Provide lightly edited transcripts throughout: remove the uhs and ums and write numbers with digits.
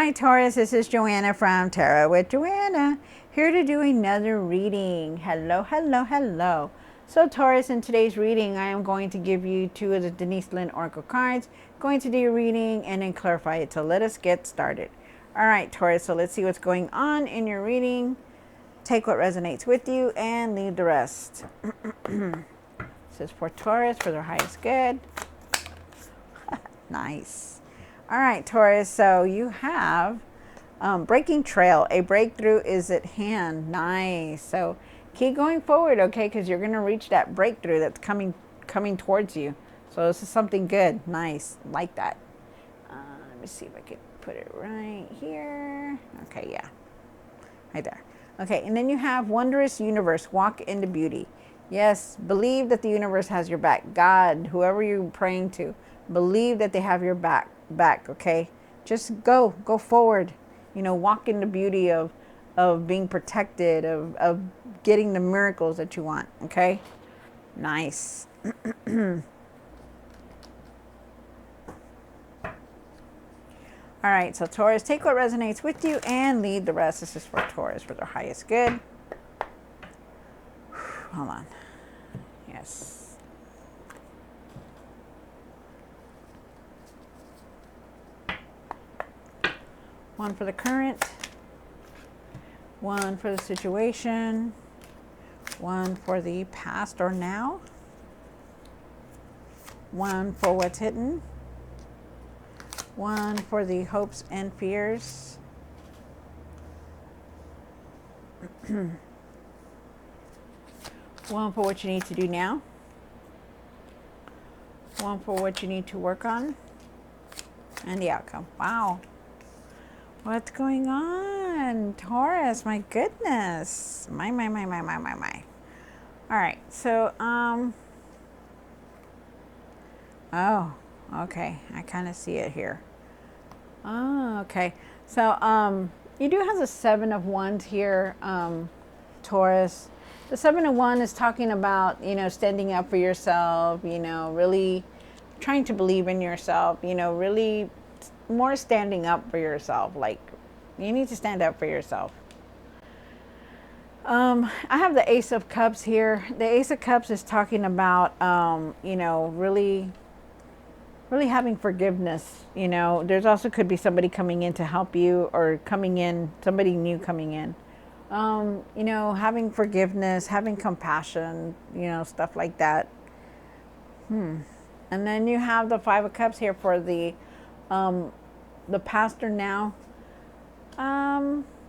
Hi Taurus, this is Joanna from Tarot with Joanna, here to do another reading. Hello, hello, hello. So Taurus, in today's reading, I am going to give you two of the Denise Lynn Oracle cards, going to do your reading and then clarify it. So let us get started. All right, Taurus, so let's see what's going on in your reading. Take what resonates with you and leave the rest. This is for Taurus for their highest good. Nice. All right, Taurus, so you have breaking trail. A breakthrough is at hand. Nice. So keep going forward, okay, because you're going to reach that breakthrough that's coming towards you. So this is something good. Nice. Like that. Let me see if I can put it right here. Okay, yeah. Right there. Okay, and then you have wondrous universe. Walk into beauty. Yes, believe that the universe has your back. God, whoever you're praying to, believe that they have your back, okay? Just go forward. You know, walk in the beauty of being protected, of getting the miracles that you want, okay? Nice. All right, so Taurus, take what resonates with you and leave the rest. This is for Taurus for their highest good. Hold on. Yes. One for the current, one for the situation, one for the past or now, one for what's hidden, one for the hopes and fears, one for what you need to do now, one for what you need to work on, and the outcome. Wow. What's going on, Taurus? My goodness. My. All right. So, oh, okay. I kind of see it here. Oh, okay. So, you do have the Seven of Wands here, Taurus. The Seven of Wands is talking about, you know, standing up for yourself, you know, really trying to believe in yourself, you know, really more standing up for yourself. Like, you need to stand up for yourself. I have the Ace of Cups here. The Ace of Cups is talking about, you know, really having forgiveness. You know, there's also could be somebody coming in to help you, or coming in, somebody new coming in. You know, having forgiveness, having compassion, you know, stuff like that. And then you have the Five of Cups here for the past or now.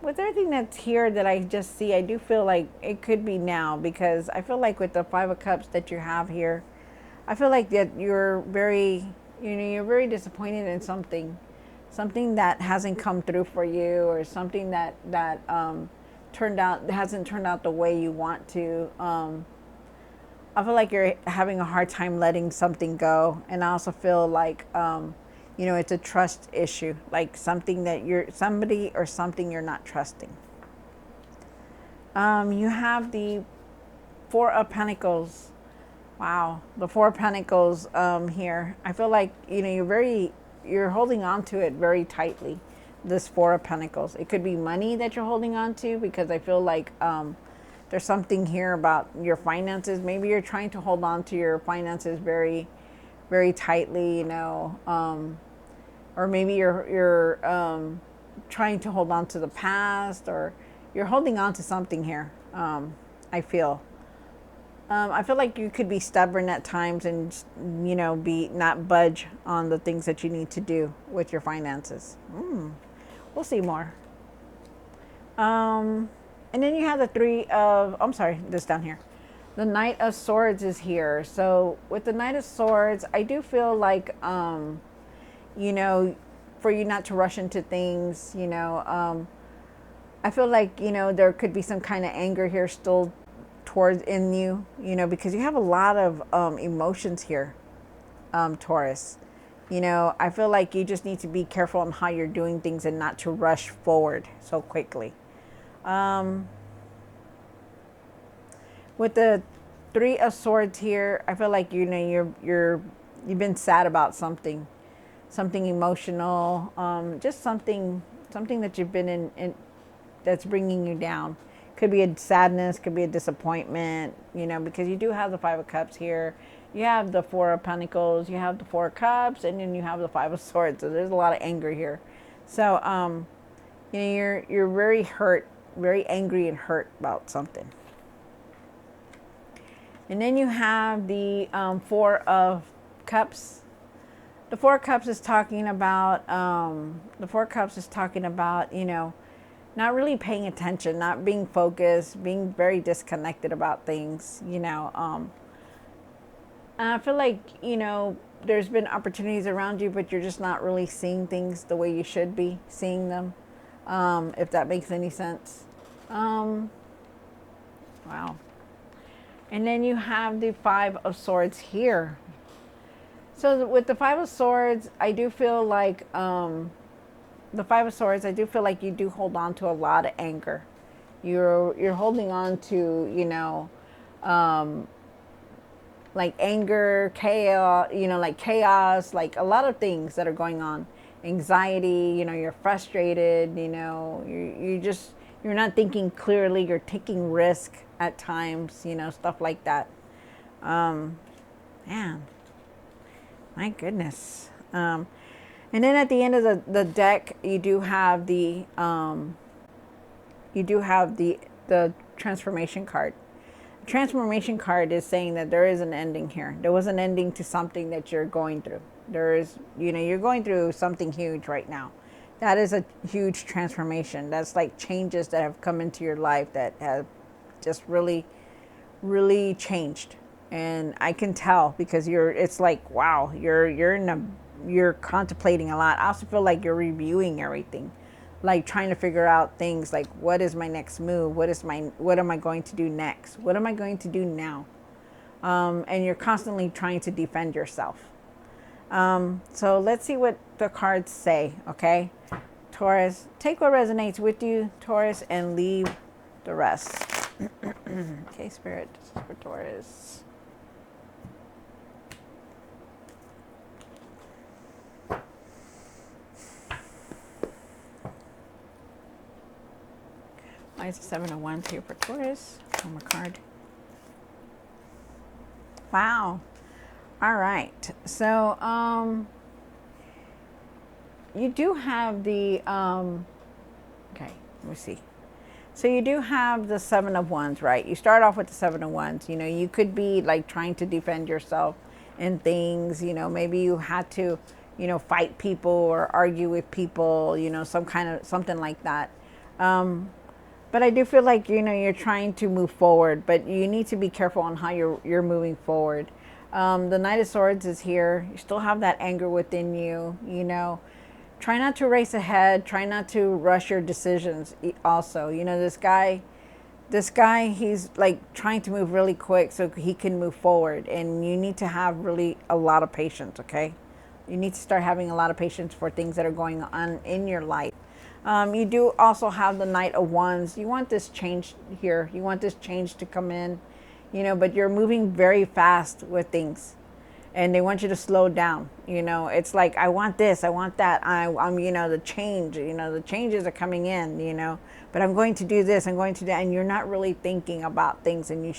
With everything that's here that I just see, I do feel like it could be now, because I feel like with the Five of Cups that you have here, I feel like that you're very, you know, you're very disappointed in something that hasn't come through for you, or something that hasn't turned out the way you want to. I feel like you're having a hard time letting something go, and I also feel like you know, it's a trust issue, like something that somebody or something you're not trusting. You have the Four of Pentacles. Wow, the Four of Pentacles here. I feel like, you know, you're holding on to it very tightly, this Four of Pentacles. It could be money that you're holding on to, because I feel like there's something here about your finances. Maybe you're trying to hold on to your finances very, very tightly, you know, or maybe you're trying to hold on to the past, or you're holding on to something here. I feel like you could be stubborn at times, and, you know, not budge on the things that you need to do with your finances. We'll see more. And then you have the this down here. The Knight of Swords is here. So with the Knight of Swords, I do feel like, you know, for you not to rush into things, you know, I feel like, you know, there could be some kind of anger here still towards in you, you know, because you have a lot of emotions here, Taurus. You know, I feel like you just need to be careful on how you're doing things and not to rush forward so quickly. With the Three of Swords here, I feel like, you know, you've been sad about something emotional, just something something that you've been in that's bringing you down. Could be a sadness, could be a disappointment, you know, because you do have the Five of Cups here. You have the Four of Pentacles, you have the Four of Cups, and then you have the Five of Swords. So there's a lot of anger here. So, you know, you're very hurt, very angry and hurt about something. And then you have the Four of Cups. The Four of Cups is talking about, you know, not really paying attention, not being focused, being very disconnected about things, you know. And I feel like, you know, there's been opportunities around you, but you're just not really seeing things the way you should be seeing them, if that makes any sense. Wow. And then you have the Five of Swords here. So with the Five of Swords, I do feel like, the Five of Swords, I do feel like you do hold on to a lot of anger. You're holding on to, you know, like anger, chaos, you know, like chaos, like a lot of things that are going on. Anxiety, you know, you're frustrated, you know, you're not thinking clearly, you're taking risk at times, you know, stuff like that. Man, my goodness. And then at the end of the deck, you do have the transformation card. The transformation card is saying that there is an ending here. There was an ending to something that you're going through. There is, you know, you're going through something huge right now. That is a huge transformation. That's like changes that have come into your life that have just really, really changed. And I can tell because it's like, wow, you're contemplating a lot. I also feel like you're reviewing everything, like trying to figure out things like, what is my next move? What am I going to do next? What am I going to do now? And you're constantly trying to defend yourself. So let's see what the cards say. Okay, Taurus, take what resonates with you, Taurus, and leave the rest. Okay, Spirit, this is for Taurus. Why is the Seven of Wands here for Taurus? One more card. Wow. All right. So, you do have the, okay, let me see. So you do have the Seven of Wands, right? You start off with the Seven of Wands. You know, you could be like trying to defend yourself in things, you know, maybe you had to, you know, fight people or argue with people, you know, something like that. But I do feel like, you know, you're trying to move forward, but you need to be careful on how you're moving forward. The Knight of Swords is here. You still have that anger within you, you know. Try not to race ahead. Try not to rush your decisions also. You know, this guy, he's like trying to move really quick so he can move forward. And you need to have really a lot of patience, okay? You need to start having a lot of patience for things that are going on in your life. You do also have the Knight of Wands. You want this change here. You want this change to come in, you know, but you're moving very fast with things. And they want you to slow down. You know, it's like, I want this, I want that. I'm, you know, the changes are coming in, you know, but I'm going to do this, I'm going to do that. And you're not really thinking about things, and you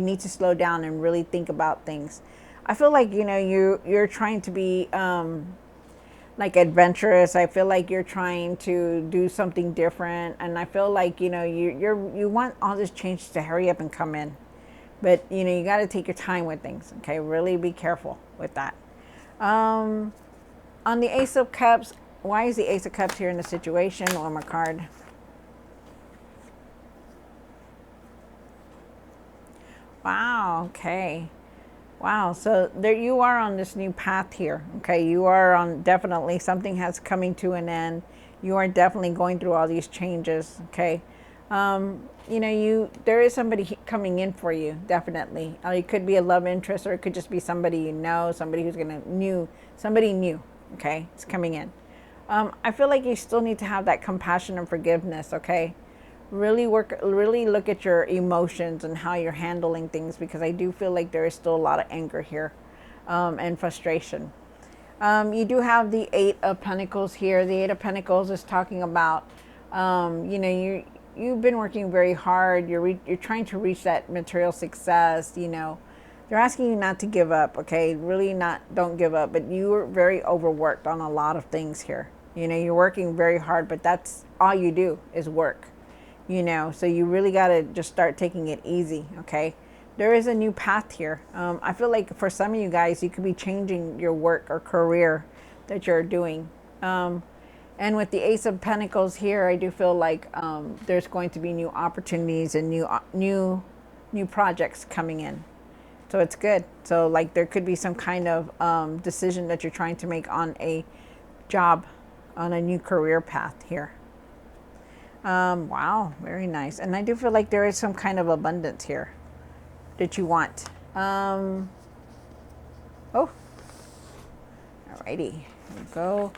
need to slow down and really think about things. I feel like, you know, you're trying to be, like adventurous. I feel like you're trying to do something different, and I feel like, you know, you want all this change to hurry up and come in, but you know, you got to take your time with things. Okay, really be careful with that. On the Ace of Cups, why is the Ace of Cups here in the situation? One more card. Wow. Okay. Wow, so there you are on this new path here. Okay, you are on, definitely something has coming to an end. You are definitely going through all these changes. Okay, you know, there is somebody coming in for you, definitely. It could be a love interest, or it could just be somebody you know, somebody who's somebody new. Okay, it's coming in. I feel like you still need to have that compassion and forgiveness. Okay. Really look at your emotions and how you're handling things, because I do feel like there is still a lot of anger here, and frustration. You do have the Eight of Pentacles here. The Eight of Pentacles is talking about, you know, you've been working very hard. You're trying to reach that material success. You know, they're asking you not to give up. Okay, really don't give up. But you were very overworked on a lot of things here. You know, you're working very hard, but that's all you do is work. You know, so you really got to just start taking it easy. Okay. There is a new path here. I feel like for some of you guys, you could be changing your work or career that you're doing. And with the Ace of Pentacles here, I do feel like there's going to be new opportunities and new projects coming in. So it's good. So like there could be some kind of decision that you're trying to make on a job, on a new career path here. Wow, very nice. And I do feel like there is some kind of abundance here that you want. Oh, alrighty, here we go.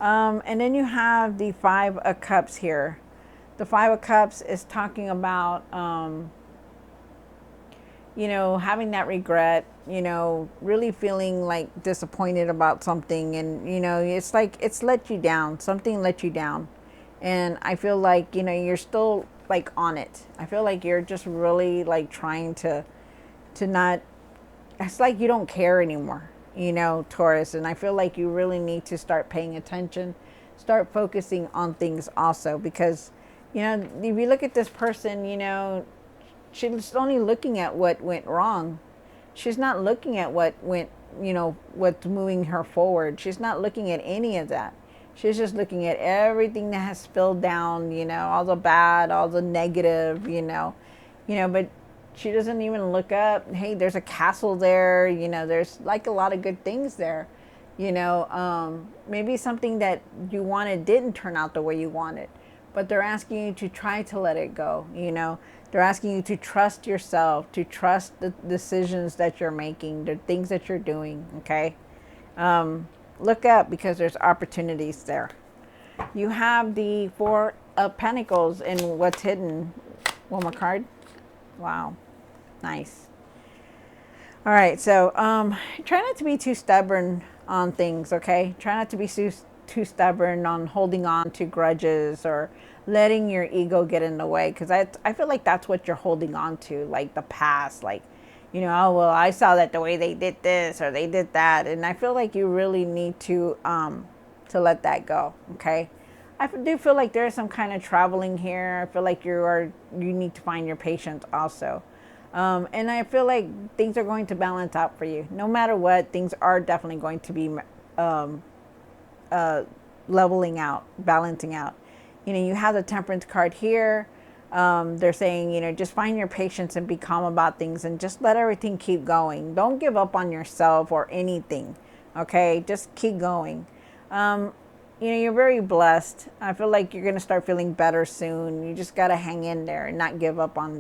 And then you have the Five of Cups here. The Five of Cups is talking about, you know, having that regret, you know, really feeling like disappointed about something. And, you know, it's like it's let you down. Something let you down. And I feel like, you know, you're still like on it. I feel like you're just really like trying to not, it's like you don't care anymore, you know, Taurus. And I feel like you really need to start paying attention, start focusing on things also, because, you know, if you look at this person, you know, she's only looking at what went wrong. She's not looking at what went, you know, what's moving her forward. She's not looking at any of that. She's just looking at everything that has spilled down, you know, all the bad, all the negative, you know, but she doesn't even look up. Hey, there's a castle there, you know, there's like a lot of good things there, you know, maybe something that you wanted didn't turn out the way you wanted, but they're asking you to try to let it go, you know, they're asking you to trust yourself, to trust the decisions that you're making, the things that you're doing, okay? Look up because there's opportunities there. You have the Four of Pentacles and what's hidden. One more card. Wow. Nice. All right. So try not to be too stubborn on things, okay? Try not to be too stubborn on holding on to grudges or letting your ego get in the way, because I feel like that's what you're holding on to, like the past, like, you know, oh, well, I saw that the way they did this or they did that. And I feel like you really need to let that go, okay? I do feel like there's some kind of traveling here. I feel like you need to find your patience also. And I feel like things are going to balance out for you. No matter what, things are definitely going to be leveling out, balancing out. You know, you have the Temperance card here. They're saying, you know, just find your patience and be calm about things and just let everything keep going. Don't give up on yourself or anything, okay? Just keep going. You know, you're very blessed. I feel like you're going to start feeling better soon. You just got to hang in there and not give up on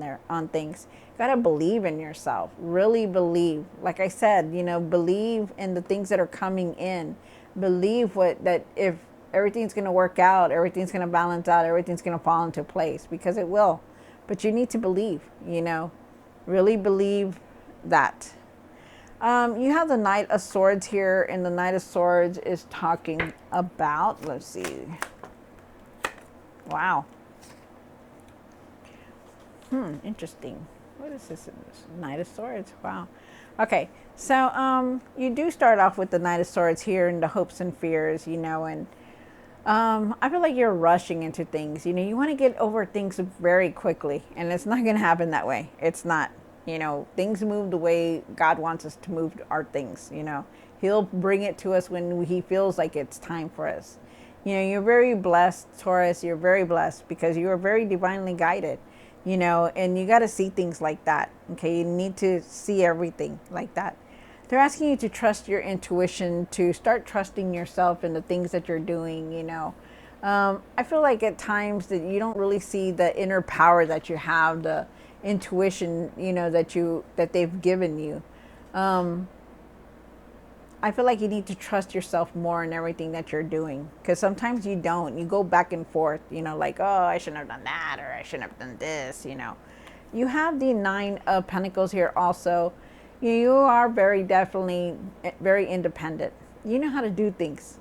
things. You got to believe in yourself. Really believe. Like I said, you know, believe in the things that are coming in. Believe that if everything's going to work out, everything's going to balance out, everything's going to fall into place, because it will. But you need to believe, you know, really believe that. You have the Knight of Swords here, and the Knight of Swords is talking about, let's see. Wow. Interesting. What is this? Knight of Swords. Wow. Okay. So, you do start off with the Knight of Swords here in the hopes and fears, you know, and I feel like you're rushing into things. You know, you want to get over things very quickly, and it's not going to happen that way. It's not. You know, things move the way God wants us to move our things, you know. He'll bring it to us when he feels like it's time for us. You know, you're very blessed, Taurus. You're very blessed because you are very divinely guided, you know, and you got to see things like that, okay? You need to see everything like that. They're asking you to trust your intuition, to start trusting yourself in the things that you're doing, you know. I feel like at times that you don't really see the inner power that you have, the intuition, you know, that they've given you. I feel like you need to trust yourself more in everything that you're doing, because sometimes you don't. You go back and forth, you know, like, oh, I shouldn't have done that, or I shouldn't have done this, you know. You have the Nine of Pentacles here also. You are very definitely very independent. You know how to do things,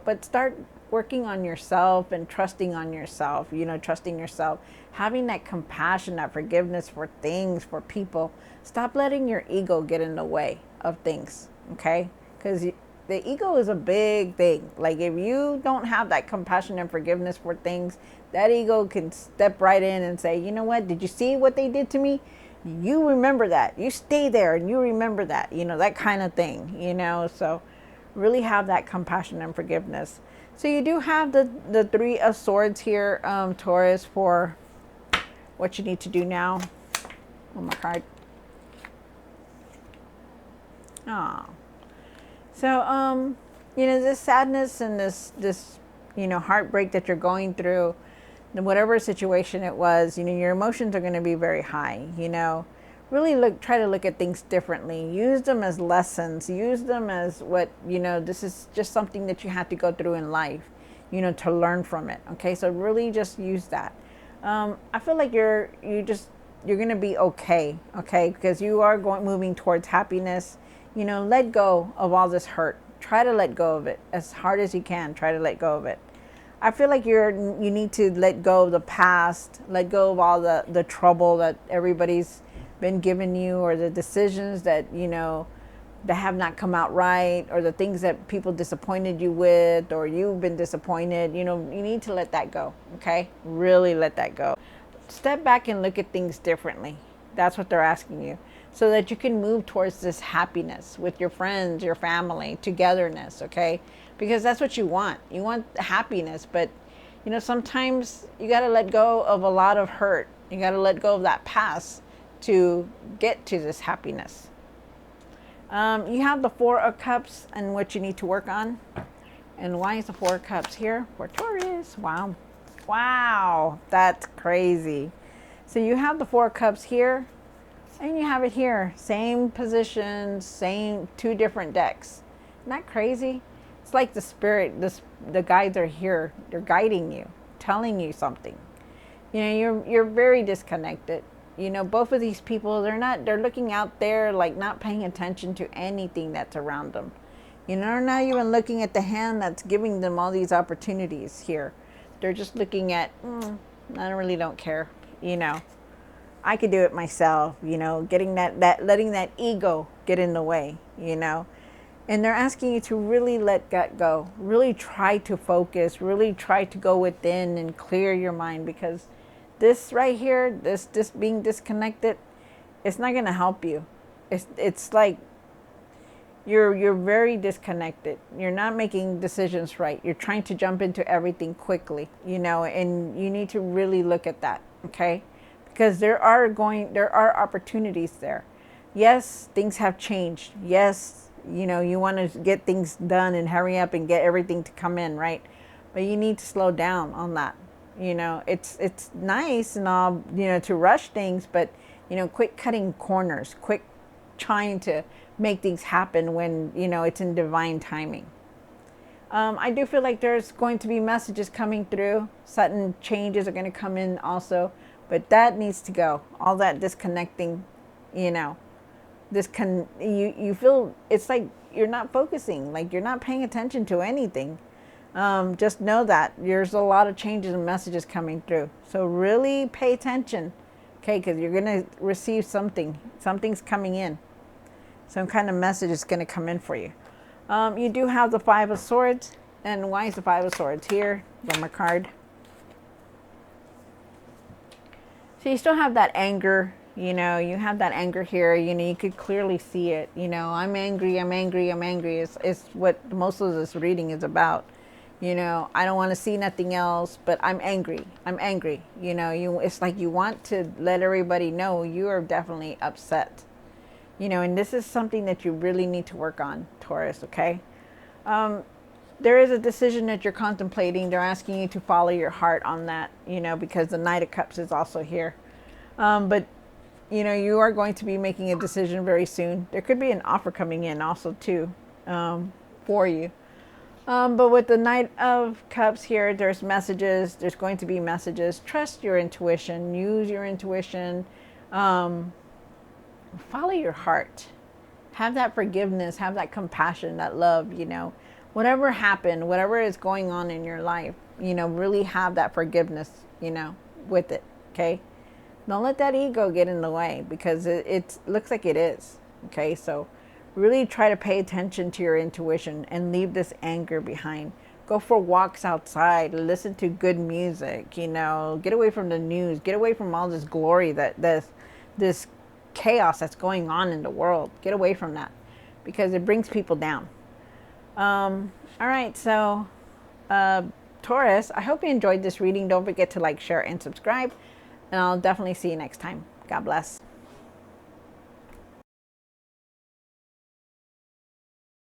but start working on yourself and trusting on yourself, trusting yourself, having that compassion, that forgiveness for things, for people. Stop letting your ego get in the way of things, okay? Because the ego is a big thing. Like if you don't have that compassion and forgiveness for things, that ego can step right in and say, you know what, did you see what they did to me? You remember that. You stay there and you remember that, that kind of thing, so really have that compassion and forgiveness. So you do have the Three of Swords here, Taurus, for what you need to do now. Oh, my card. Oh. So, this sadness and this, heartbreak that you're going through, whatever situation it was, your emotions are going to be very high, really try to look at things differently. Use them as lessons. Use them as what, this is just something that you have to go through in life, to learn from it. Okay. So really just use that. I feel like you're going to be okay. Okay. Because you are moving towards happiness. Let go of all this hurt. Try to let go of it as hard as you can. Try to let go of it. I feel like you need to let go of the past, let go of all the trouble that everybody's been giving you, or the decisions that, that have not come out right, or the things that people disappointed you with, or you've been disappointed. You need to let that go, okay? Really let that go. Step back and look at things differently. That's what they're asking you, so that you can move towards this happiness with your friends, your family, togetherness, okay? Because that's what you want. You want happiness, but sometimes you got to let go of a lot of hurt. You got to let go of that past to get to this happiness. You have the Four of Cups and what you need to work on. And why is the Four of Cups here for Taurus? Wow. Wow, that's crazy. So you have the Four of Cups here, and you have it here. Same positions, same two different decks. Isn't that crazy? It's like the spirit, the guides are here. They're guiding you, telling you something. You're very disconnected. Both of these people, they're looking out there, like not paying attention to anything that's around them. They're not even looking at the hand that's giving them all these opportunities here. They're just looking at, I really don't care. I could do it myself, getting letting that ego get in the way, And they're asking you to really let that go. Really try to focus. Really try to go within and clear your mind, because this right here, this being disconnected, it's not going to help you. It's like you're very disconnected. You're not making decisions right. You're trying to jump into everything quickly, and you need to really look at that, okay? Because there are opportunities there. Yes, things have changed. Yes, you want to get things done and hurry up and get everything to come in, right? But you need to slow down on that. It's nice and all, to rush things, but, quit cutting corners, quit trying to make things happen when, it's in divine timing. I do feel like there's going to be messages coming through. Sudden changes are going to come in also, but that needs to go. All that disconnecting, you feel it's like you're not focusing, like you're not paying attention to anything. Just know that there's a lot of changes and messages coming through. So really pay attention, okay? Because you're going to receive something. Something's coming in. Some kind of message is going to come in for you. You do have the Five of Swords. And why is the Five of Swords here? From my card. So you still have that anger. You have that anger here. You could clearly see it. I'm angry, I'm angry, I'm angry. It's what most of this reading is about. I don't want to see nothing else, but I'm angry. I'm angry. It's like you want to let everybody know you are definitely upset. And this is something that you really need to work on, Taurus, okay? There is a decision that you're contemplating. They're asking you to follow your heart on that, because the Knight of Cups is also here. But, you are going to be making a decision very soon. There could be an offer coming in also, too, for you. But with the Knight of Cups here, there's messages. There's going to be messages. Trust your intuition. Use your intuition. Follow your heart. have that forgiveness, have that compassion, that love, you know. Whatever happened, whatever is going on in your life, you know, really have that forgiveness, you know, with it, okay? Don't let that ego get in the way, because it looks like it is, okay? So really try to pay attention to your intuition and leave this anger behind. Go for walks outside, listen to good music, you know, get away from the news, get away from all this glory, this chaos that's going on in the world. Get away from that, because it brings people down. All right, so Taurus, I hope you enjoyed this reading. Don't forget to like, share, and subscribe, and I'll definitely see you next time. God bless.